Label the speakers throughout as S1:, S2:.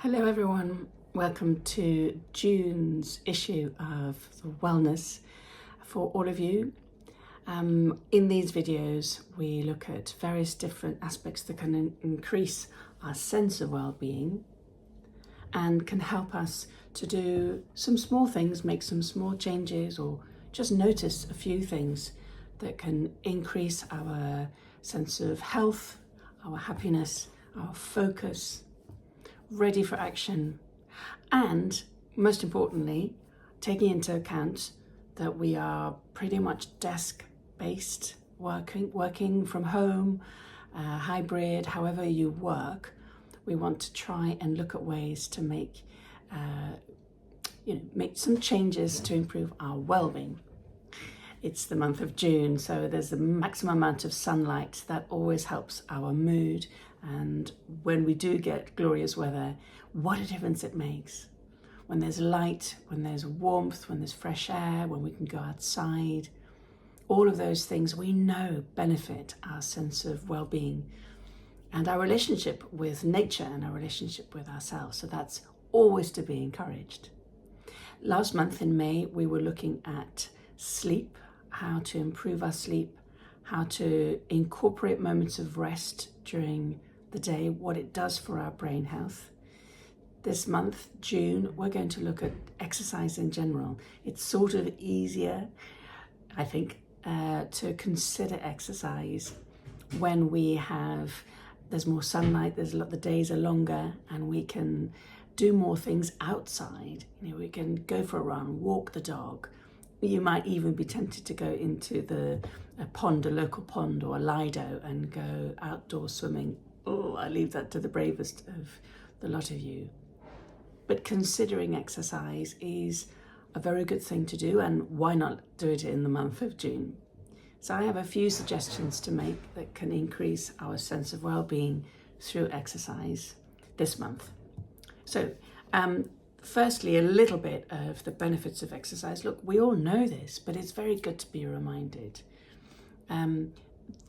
S1: Hello everyone, welcome to June's issue of the Wellness for all of you. In these videos we look at various different aspects that can increase our sense of well-being and can help us to do some small things, make some small changes, or just notice a few things that can increase our sense of health, our happiness, our focus, ready for action, and most importantly, taking into account that we are pretty much desk-based, working from home, hybrid, however you work. We want to try and look at ways to make some changes to improve our well-being. It's the month of June, so there's the maximum amount of sunlight that always helps our mood. And when we do get glorious weather, what a difference it makes. When there's light, when there's warmth, when there's fresh air, when we can go outside, all of those things we know benefit our sense of well-being and our relationship with nature and our relationship with ourselves. So that's always to be encouraged. Last month in May, we were looking at sleep, how to improve our sleep, how to incorporate moments of rest during the day, what it does for our brain health. This month, June, we're going to look at exercise in general. It's sort of easier, I think, to consider exercise when there's more sunlight, the days are longer, and we can do more things outside. We can go for a run, walk the dog. You might even be tempted to go into a local pond or a lido and go outdoor swimming. Oh, I leave that to the bravest of the lot of you. But considering exercise is a very good thing to do, and why not do it in the month of June? So I have a few suggestions to make that can increase our sense of well-being through exercise this month. So, firstly, a little bit of the benefits of exercise. Look, we all know this, but it's very good to be reminded.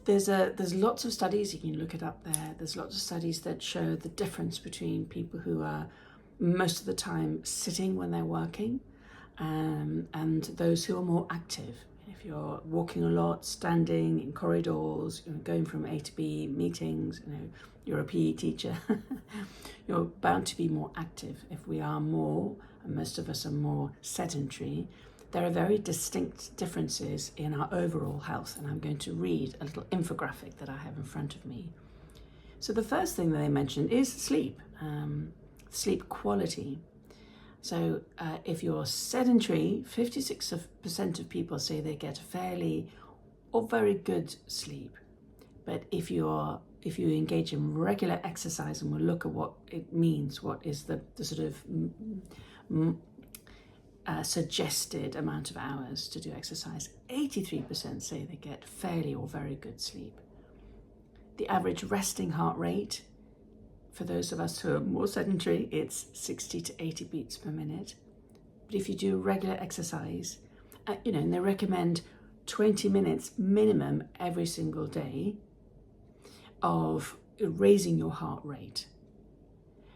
S1: There's lots of studies, you can look it up there. There's lots of studies that show the difference between people who are most of the time sitting when they're working and those who are more active. If you're walking a lot, standing in corridors, going from A to B, meetings, you're a PE teacher, you're bound to be more active. If we are more, and most of us are more sedentary, there are very distinct differences in our overall health, and I'm going to read a little infographic that I have in front of me. So the first thing that they mentioned is sleep, sleep quality. So if you're sedentary, 56% of people say they get fairly or very good sleep. But if you engage in regular exercise, and we'll look at what it means, what is the sort of suggested amount of hours to do exercise, 83% say they get fairly or very good sleep. The average resting heart rate, for those of us who are more sedentary, it's 60 to 80 beats per minute. But if you do regular exercise, and they recommend 20 minutes minimum every single day of raising your heart rate.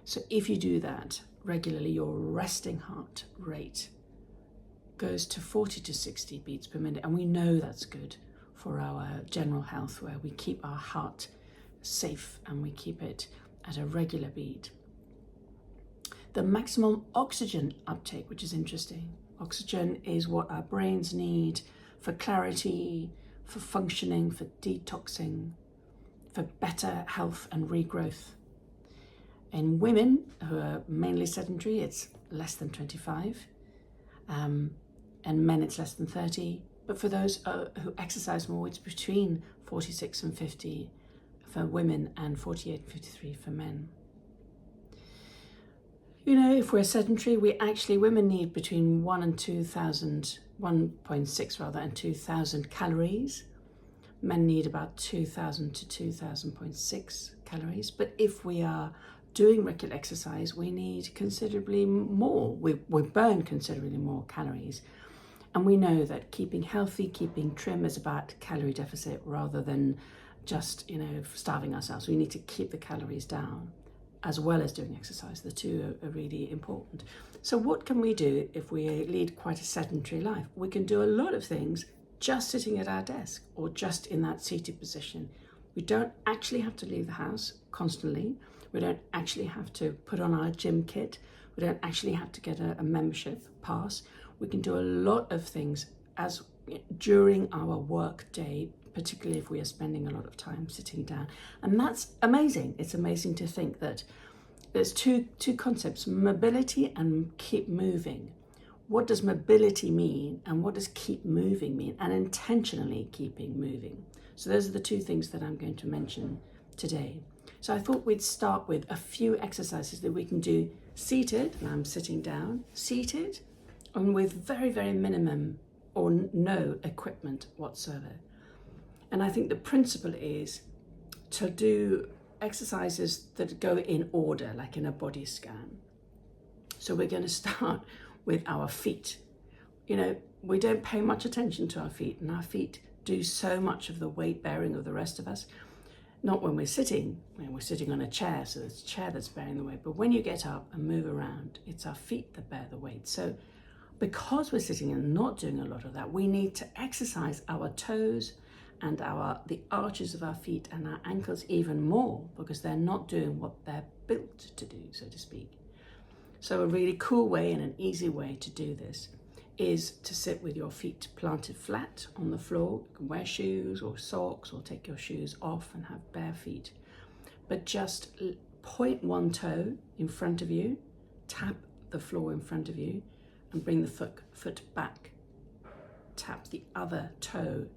S1: So if you do that regularly, your resting heart rate goes to 40 to 60 beats per minute. And we know that's good for our general health, where we keep our heart safe and we keep it at a regular beat. The maximum oxygen uptake, which is interesting. Oxygen is what our brains need for clarity, for functioning, for detoxing, for better health and regrowth. In women who are mainly sedentary, it's less than 25, and men it's less than 30. But for those who exercise more, it's between 46 and 50 for women and 48 and 53 for men. If we're sedentary, women need between 1.6 and 2,000 calories. Men need about 2,000 to 2,000.6 calories. But if we are doing regular exercise, we need considerably more. We burn considerably more calories. And we know that keeping healthy, keeping trim is about calorie deficit rather than just, starving ourselves. We need to keep the calories down. as well as doing exercise. The two are really important. So what can we do if we lead quite a sedentary life? We can do a lot of things just sitting at our desk or just in that seated position. We don't actually have to leave the house constantly. We don't actually have to put on our gym kit. We don't actually have to get a membership pass. We can do a lot of things during our work day, particularly if we are spending a lot of time sitting down. And that's amazing. It's amazing to think that there's two concepts, mobility and keep moving. What does mobility mean and what does keep moving mean, and intentionally keeping moving? So those are the two things that I'm going to mention today. So I thought we'd start with a few exercises that we can do seated, and I'm sitting down, seated, and with very, very minimum or no equipment whatsoever. And I think the principle is to do exercises that go in order, like in a body scan. So we're going to start with our feet. You know, we don't pay much attention to our feet, and our feet do so much of the weight bearing of the rest of us. Not when we're sitting on a chair, so it's the chair that's bearing the weight, but when you get up and move around, it's our feet that bear the weight. So because we're sitting and not doing a lot of that, we need to exercise our toes and the arches of our feet and our ankles even more, because they're not doing what they're built to do, so to speak. So a really cool way and an easy way to do this is to sit with your feet planted flat on the floor. You can wear shoes or socks or take your shoes off and have bare feet. But just point one toe in front of you, tap the floor in front of you, and bring the foot back. Tap the other toe.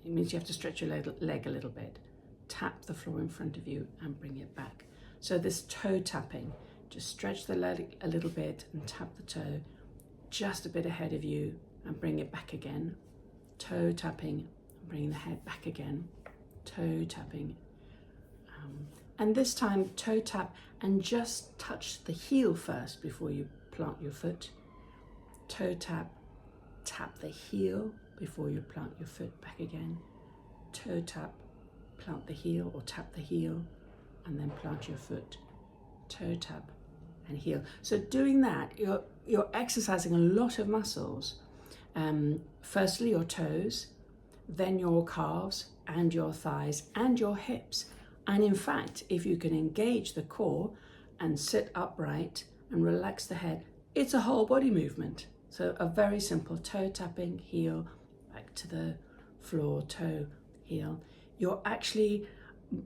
S1: It means you have to stretch your leg a little bit. Tap the floor in front of you and bring it back. So this toe tapping, just stretch the leg a little bit and tap the toe just a bit ahead of you and bring it back again. Toe tapping, bring the head back again. Toe tapping. And this time toe tap and just touch the heel first before you plant your foot. Toe tap, tap the heel before you plant your foot back again. Toe tap, plant the heel or tap the heel and then plant your foot. Toe tap and heel. So doing that, you're exercising a lot of muscles. Firstly your toes, then your calves and your thighs and your hips. And in fact, if you can engage the core and sit upright and relax the head, it's a whole body movement. So a very simple toe tapping, heel, back to the floor, toe, heel. You're actually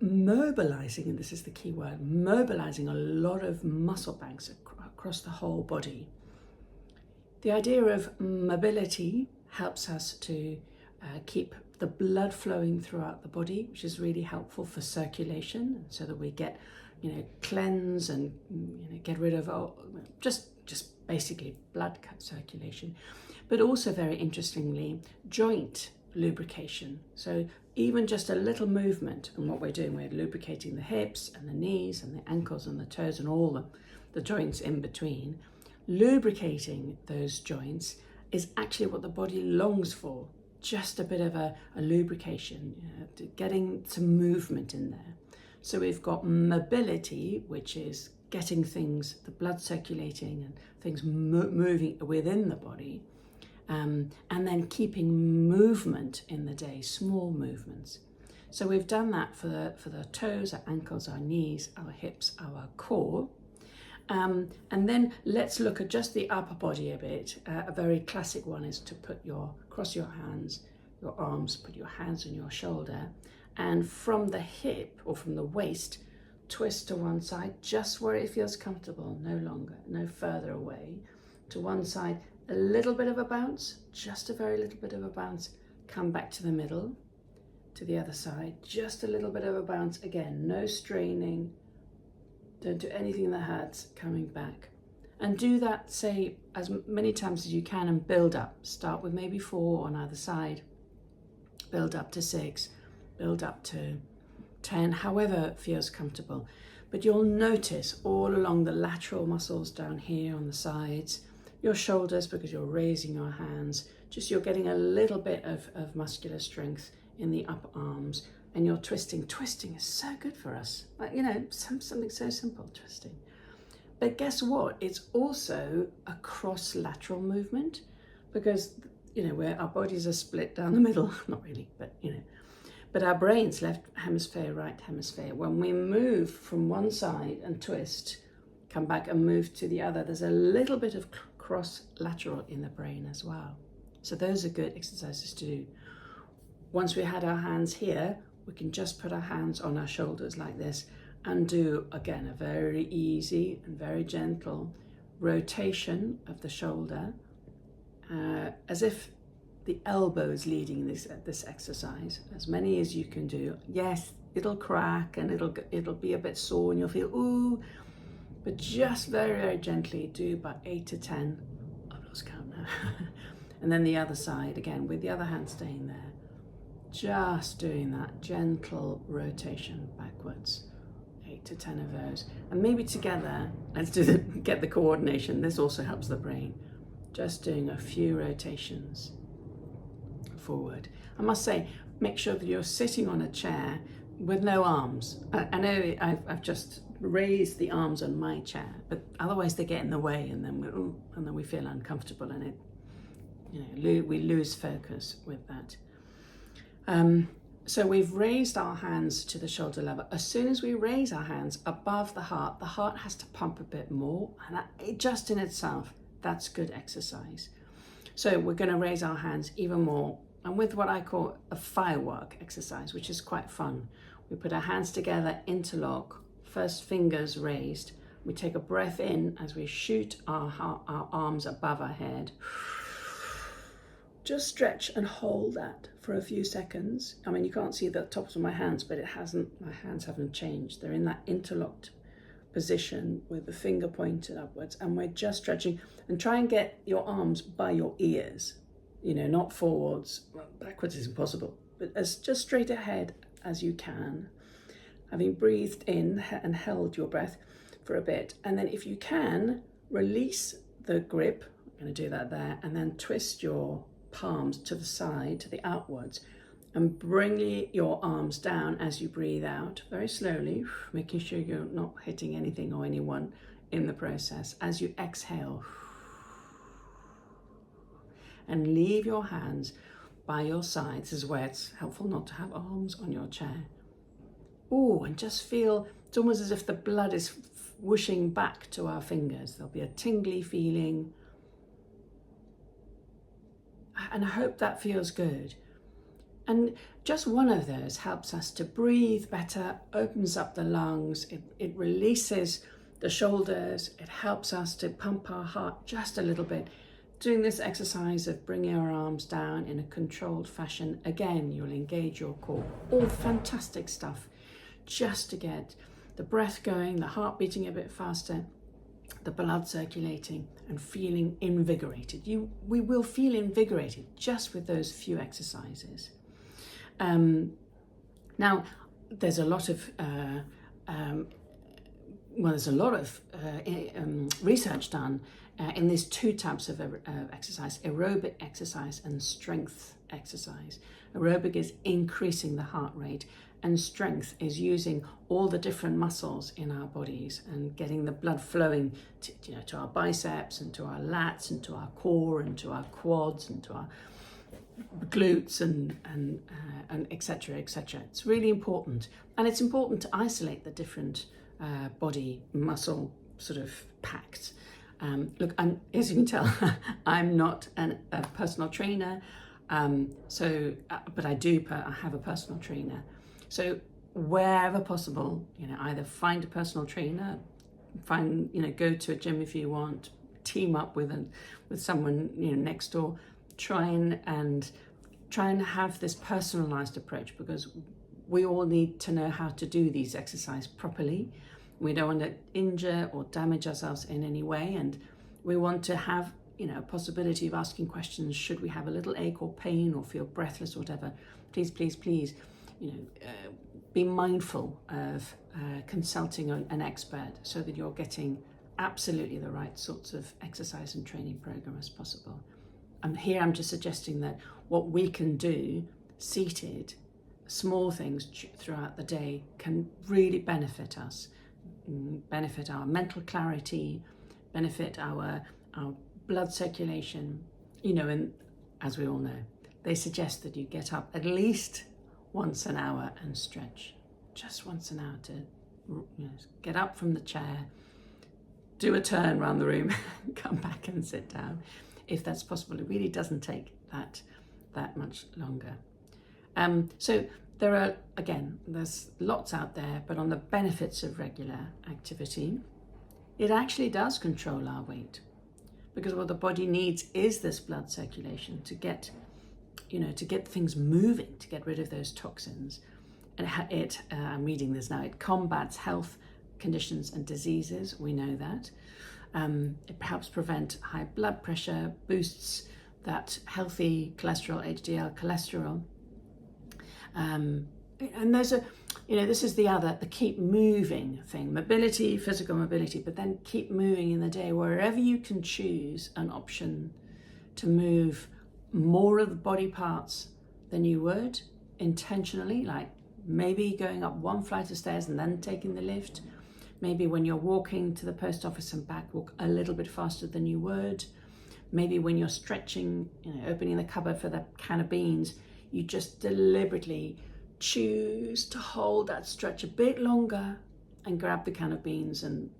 S1: mobilizing, and this is the key word, mobilizing a lot of muscle banks across the whole body. The idea of mobility helps us to keep the blood flowing throughout the body, which is really helpful for circulation, so that we get, cleanse and get rid of just basically blood circulation, but also very interestingly, joint lubrication. So even just a little movement, and what we're doing, we're lubricating the hips and the knees and the ankles and the toes and all the joints in between. Lubricating those joints is actually what the body longs for, just a bit of a lubrication, getting some movement in there. So we've got mobility, which is getting things, the blood circulating and things moving within the body, and then keeping movement in the day, small movements. So we've done that for the toes, our ankles, our knees, our hips, our core. And then let's look at just the upper body a bit. A very classic one is to cross your hands, your arms, put your hands on your shoulder, and from the hip or from the waist, twist to one side, just where it feels comfortable, no longer, no further away. To one side, a little bit of a bounce, just a very little bit of a bounce, come back to the middle, to the other side, just a little bit of a bounce, again, no straining, don't do anything that hurts, coming back. And do that, say, as many times as you can and build up. Start with maybe 4 on either side, build up to 6, build up to 10, however feels comfortable. But you'll notice all along the lateral muscles down here on the sides, your shoulders, because you're raising your hands, just you're getting a little bit of muscular strength in the upper arms, and you're twisting. Twisting is so good for us. Like, you know, something so simple, twisting. But guess what? It's also a cross-lateral movement, because, you know, where our bodies are split down the middle, not really, but, you know, but our brain's left hemisphere, right hemisphere. When we move from one side and twist, come back and move to the other, there's a little bit of cross-lateral in the brain as well. So those are good exercises to do. Once we had our hands here, we can just put our hands on our shoulders like this and do, again, a very easy and very gentle rotation of the shoulder, as if the elbow is leading this exercise. As many as you can do. Yes, it'll crack and it'll be a bit sore and you'll feel, ooh, but just very, very gently do about 8 to 10. I've lost count now. And then the other side, again, with the other hand staying there. Just doing that gentle rotation backwards, 8 to 10 of those, and maybe together, let's get the coordination. This also helps the brain. Just doing a few rotations forward. I must say, make sure that you're sitting on a chair with no arms. I know I've just raised the arms on my chair, but otherwise they get in the way, and then we feel uncomfortable, and it, you know, we lose focus with that. So we've raised our hands to the shoulder level. As soon as we raise our hands above the heart has to pump a bit more, and that, just in itself, that's good exercise. So we're going to raise our hands even more, and with what I call a firework exercise, which is quite fun. We put our hands together, interlock, first fingers raised. We take a breath in as we shoot our arms above our head. Just stretch and hold that for a few seconds. I mean, you can't see the tops of my hands, but my hands haven't changed. They're in that interlocked position with the finger pointed upwards, and we're just stretching. And try and get your arms by your ears, you know, not forwards. Well, backwards is impossible, but as just straight ahead as you can, having breathed in and held your breath for a bit. And then if you can, release the grip. I'm going to do that there, and then twist your palms to the side, to the outwards, and bring your arms down as you breathe out, very slowly, making sure you're not hitting anything or anyone in the process. As you exhale, and leave your hands by your sides. This is where it's helpful not to have arms on your chair. Oh, and just feel, it's almost as if the blood is whooshing back to our fingers. There'll be a tingly feeling, and I hope that feels good. And just one of those helps us to breathe better, opens up the lungs, it releases the shoulders, it helps us to pump our heart just a little bit. Doing this exercise of bringing our arms down in a controlled fashion, again, you'll engage your core. All fantastic stuff, just to get the breath going, the heart beating a bit faster, the blood circulating, and feeling invigorated. We will feel invigorated just with those few exercises. Now, there's a lot of research done in these two types of exercise: aerobic exercise and strength exercise. Aerobic is increasing the heart rate, and strength is using all the different muscles in our bodies and getting the blood flowing to our biceps and to our lats and to our core and to our quads and to our glutes and etc. etc. It's really important, and it's important to isolate the different body muscle sort of packs. Look, as you can tell, I'm not a personal trainer, but I have a personal trainer. So wherever possible, either find a personal trainer, go to a gym if you want, team up with someone next door, try and have this personalized approach, because we all need to know how to do these exercises properly. We don't want to injure or damage ourselves in any way, and we want to have a possibility of asking questions. Should we have a little ache or pain or feel breathless or whatever, please be mindful of consulting an expert so that you're getting absolutely the right sorts of exercise and training program as possible. I'm just suggesting that what we can do seated small things throughout the day can really benefit us, benefit our mental clarity, benefit our blood circulation. And as we all know, they suggest that you get up at least once an hour and stretch, just once an hour, to get up from the chair, do a turn around the room, come back and sit down. If that's possible, it really doesn't take that much longer. So there's lots out there, but on the benefits of regular activity, it actually does control our weight, because what the body needs is this blood circulation to get things moving, to get rid of those toxins. And I'm reading this now, it combats health conditions and diseases, we know that. It helps prevent high blood pressure, boosts that healthy cholesterol, HDL cholesterol. And there's this is the keep moving thing, mobility, physical mobility, but then keep moving in the day, wherever you can choose an option to move more of the body parts than you would intentionally, like maybe going up one flight of stairs and then taking the lift. Maybe when you're walking to the post office and back, walk a little bit faster than you would. Maybe when you're stretching, opening the cupboard for the can of beans, you just deliberately choose to hold that stretch a bit longer and grab the can of beans and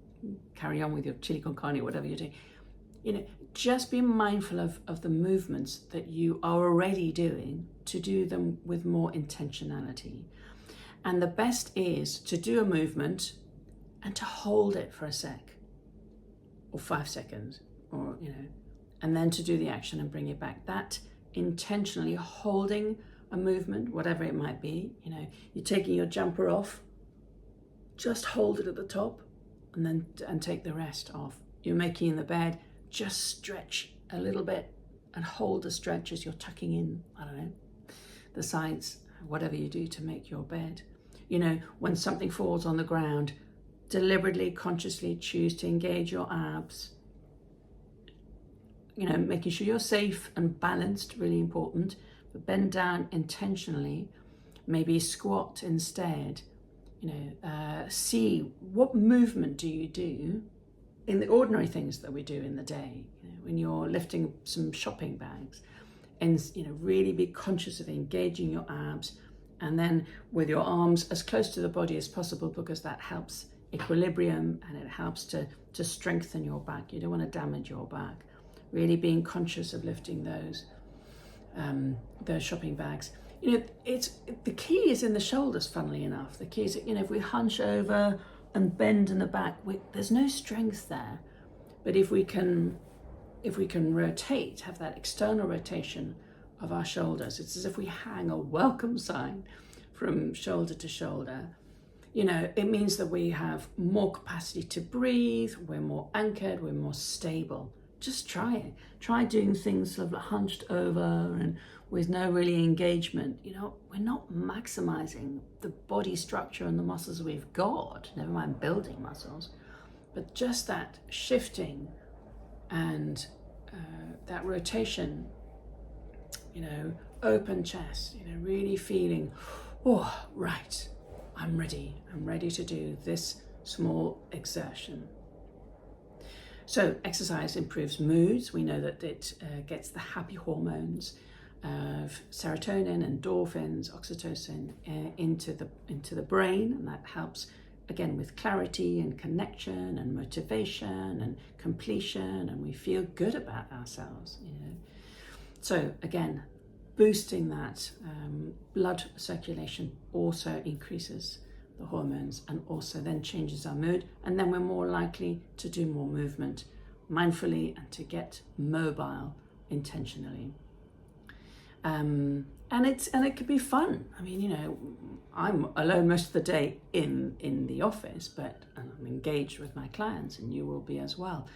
S1: carry on with your chili con carne or whatever you're doing. Just be mindful of the movements that you are already doing, to do them with more intentionality. And the best is to do a movement and to hold it for a sec or 5 seconds, or and then to do the action and bring it back. That intentionally holding a movement, whatever it might be, you're taking your jumper off, just hold it at the top and take the rest off. You're making in the bed, just stretch a little bit and hold the stretch as you're tucking in, the sides, whatever you do to make your bed. When something falls on the ground, deliberately, consciously choose to engage your abs. Making sure you're safe and balanced, really important. But bend down intentionally, maybe squat instead. See what movement do you do in the ordinary things that we do in the day. When you're lifting some shopping bags, and really be conscious of engaging your abs, and then with your arms as close to the body as possible, because that helps equilibrium and it helps to strengthen your back. You don't want to damage your back. Really being conscious of lifting those shopping bags. The key is in the shoulders, funnily enough. The key is, if we hunch over and bend in the back, there's no strength there. But if we can rotate, have that external rotation of our shoulders, it's as if we hang a welcome sign from shoulder to shoulder. It means that we have more capacity to breathe, we're more anchored, we're more stable. Just try it. Try doing things sort of hunched over and with no really engagement. We're not maximizing the body structure and the muscles we've got, never mind building muscles, but just that shifting and that rotation, open chest, really feeling, oh, right, I'm ready to do this small exertion. So exercise improves moods. We know that it gets the happy hormones of serotonin, endorphins, oxytocin into the brain, and that helps again with clarity and connection and motivation and completion, and we feel good about ourselves. So again, boosting that blood circulation also increases the hormones and also then changes our mood, and then we're more likely to do more movement mindfully and to get mobile intentionally. And it could be fun. I'm alone most of the day in the office, but I'm engaged with my clients, and you will be as well.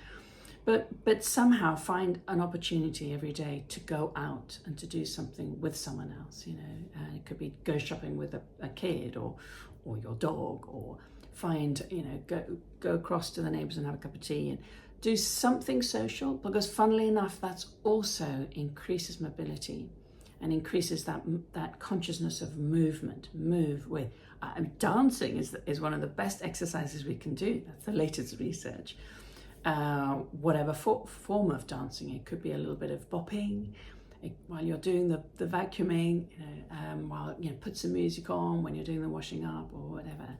S1: But somehow find an opportunity every day to go out and to do something with someone else. It could be go shopping with a kid or your dog, or find, go across to the neighbours and have a cup of tea and do something social, because funnily enough, that's also increases mobility and increases that consciousness of movement. Move with dancing is one of the best exercises we can do. That's the latest research. Whatever form of dancing, it could be a little bit of bopping while you're doing the vacuuming, while put some music on when you're doing the washing up or whatever.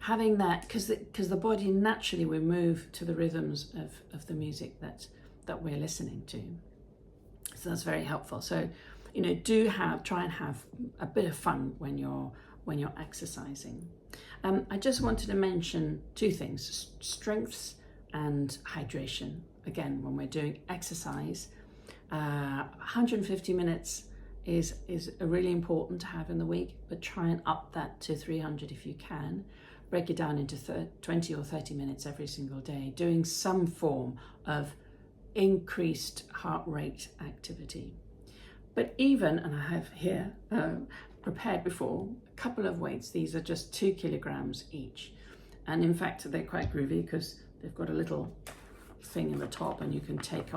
S1: Having that, because the body naturally will move to the rhythms of the music that we're listening to. So that's very helpful. So try and have a bit of fun when you're exercising. I just wanted to mention two things: strengths and hydration. Again, when we're doing exercise, 150 minutes is really important to have in the week, but try and up that to 300 if you can. Break it down into 20 or 30 minutes every single day, doing some form of increased heart rate activity. But even, and I have here prepared before, a couple of weights. These are just 2 kilograms each. And in fact, they're quite groovy because they've got a little thing in the top, and you can take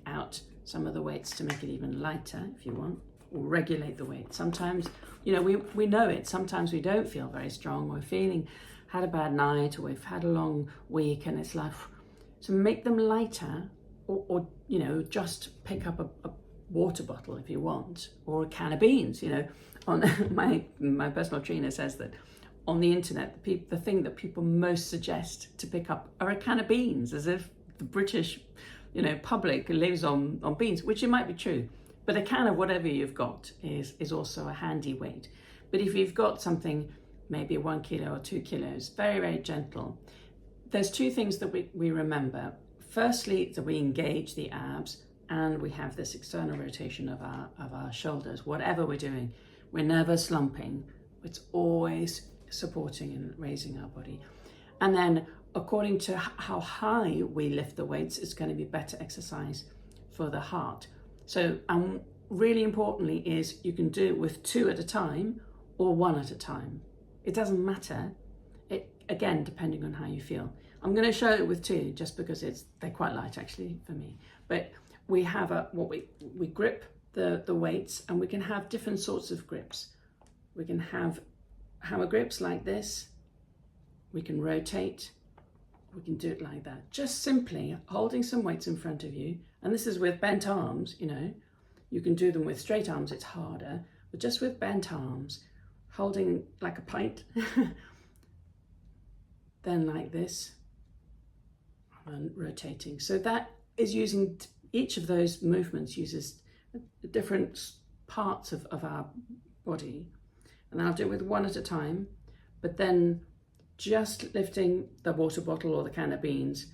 S1: out some of the weights to make it even lighter if you want, or regulate the weight. Sometimes, we know it. Sometimes we don't feel very strong. We're had a bad night, or we've had a long week, and it's like, so make them lighter, or just pick up a water bottle if you want, or a can of beans. On my personal trainer says that on the internet, the thing that people most suggest to pick up are a can of beans, as if the British, public lives on beans, which it might be true. But a can of whatever you've got is also a handy weight. But if you've got something, maybe 1 kilo or 2 kilos, very, very gentle, there's two things that we remember. Firstly, that we engage the abs, and we have this external rotation of our shoulders. Whatever we're doing, we're never slumping. It's always supporting and raising our body. And then according to how high we lift the weights, it's going to be better exercise for the heart. So, really importantly is you can do it with 2 at a time or 1 at a time. It doesn't matter. Again, depending on how you feel. I'm going to show it with 2 just because they're quite light actually for me. But we have we grip the weights, and we can have different sorts of grips. We can have hammer grips like this. We can rotate. We can do it like that. Just simply holding some weights in front of you. And this is with bent arms, You can do them with straight arms, it's harder. But just with bent arms, holding like a pint. Then like this. And rotating. So that is using, each of those movements uses different parts of our body. And I'll do it with 1 at a time, but then just lifting the water bottle or the can of beans,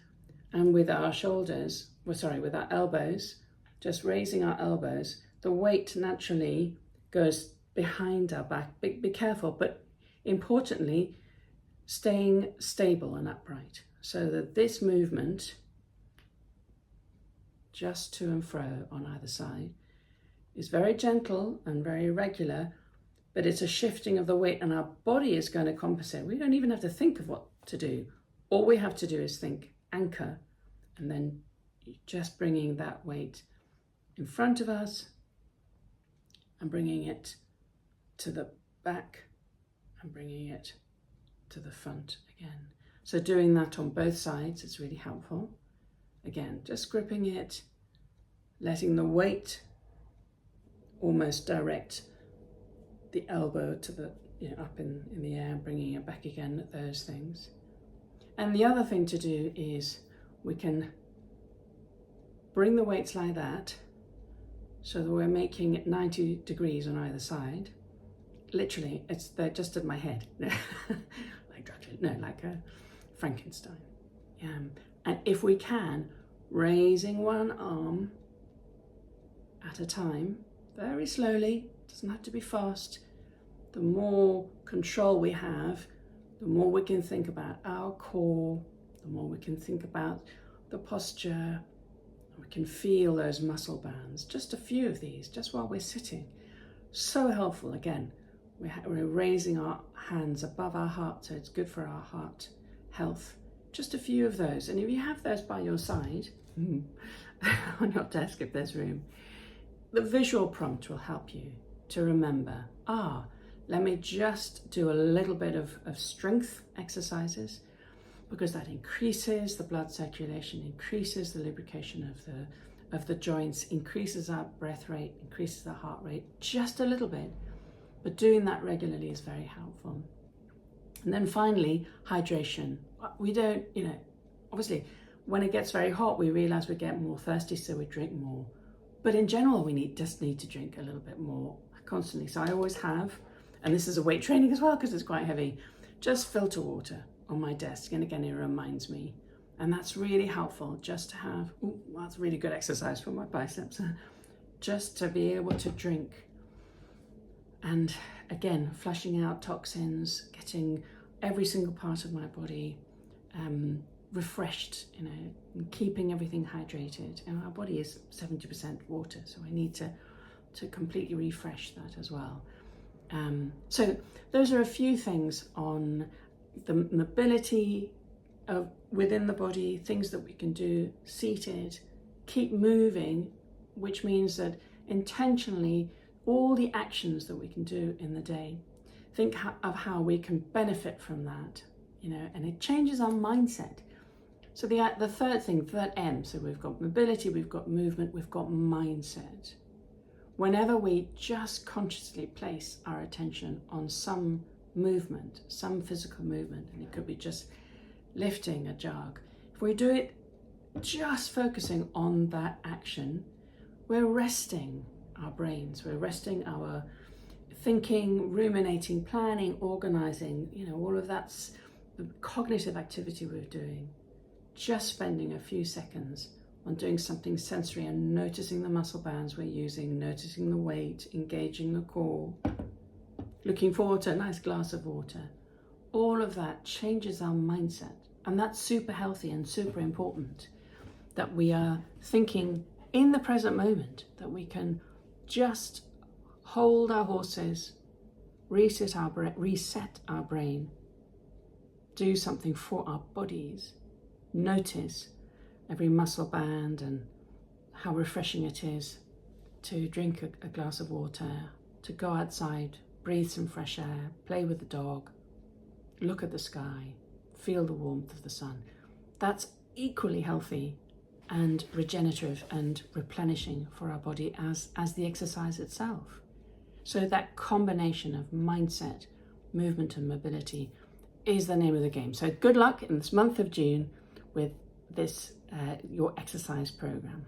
S1: and with our shoulders, with our elbows, just raising our elbows, the weight naturally goes behind our back. Be careful, but importantly, staying stable and upright, so that this movement, just to and fro on either side, is very gentle and very regular, but it's a shifting of the weight, and our body is going to compensate. We don't even have to think of what to do. All we have to do is think anchor, and then just bringing that weight in front of us and bringing it to the back and bringing it to the front again. So doing that on both sides is really helpful. Again, just gripping it, letting the weight almost direct the elbow to the, up in the air, bringing it back again, those things. And the other thing to do is we can bring the weights like that, so that we're making it 90 degrees on either side. Literally, they're just at my head. Like Dracula, no, like a Frankenstein. And if we can, raising one arm at a time, very slowly, doesn't have to be fast. The more control we have, the more we can think about our core, the more we can think about the posture. We can feel those muscle bands, just a few of these, just while we're sitting. So helpful. Again, we're raising our hands above our heart, so it's good for our heart health. Just a few of those. And if you have those by your side, on your desk if there's room, the visual prompt will help you to remember, let me just do a little bit of strength exercises, because that increases the blood circulation, increases the lubrication of the joints, increases our breath rate, increases the heart rate, just a little bit. But doing that regularly is very helpful. And then finally, hydration. We don't, obviously, when it gets very hot, we realize we get more thirsty, so we drink more. But in general, we just need to drink a little bit more constantly. So I always have, and this is a weight training as well because it's quite heavy, just filter water on my desk. And again, it reminds me. And that's really helpful just to have, that's really good exercise for my biceps, just to be able to drink. And again, flushing out toxins, getting every single part of my body refreshed, and keeping everything hydrated. And our body is 70% water, so I need to completely refresh that as well. So those are a few things on the mobility within the body, things that we can do seated, keep moving, which means that intentionally all the actions that we can do in the day, think of how we can benefit from that, and it changes our mindset. So the third thing, third M, so we've got mobility, we've got movement, we've got mindset. Whenever we just consciously place our attention on some movement, some physical movement, and it could be just lifting a jug, if we do it just focusing on that action, we're resting our brains, we're resting our thinking, ruminating, planning, organizing, all of that's the cognitive activity we're doing. Just spending a few seconds on doing something sensory and noticing the muscle bands we're using, noticing the weight, engaging the core, looking forward to a nice glass of water. All of that changes our mindset. And that's super healthy and super important, that we are thinking in the present moment, that we can just hold our horses, reset our brain, do something for our bodies, notice every muscle band and how refreshing it is to drink a glass of water, to go outside, breathe some fresh air, play with the dog, look at the sky, feel the warmth of the sun. That's equally healthy and regenerative and replenishing for our body as the exercise itself. So that combination of mindset, movement and mobility is the name of the game. So good luck in this month of June with this your exercise program.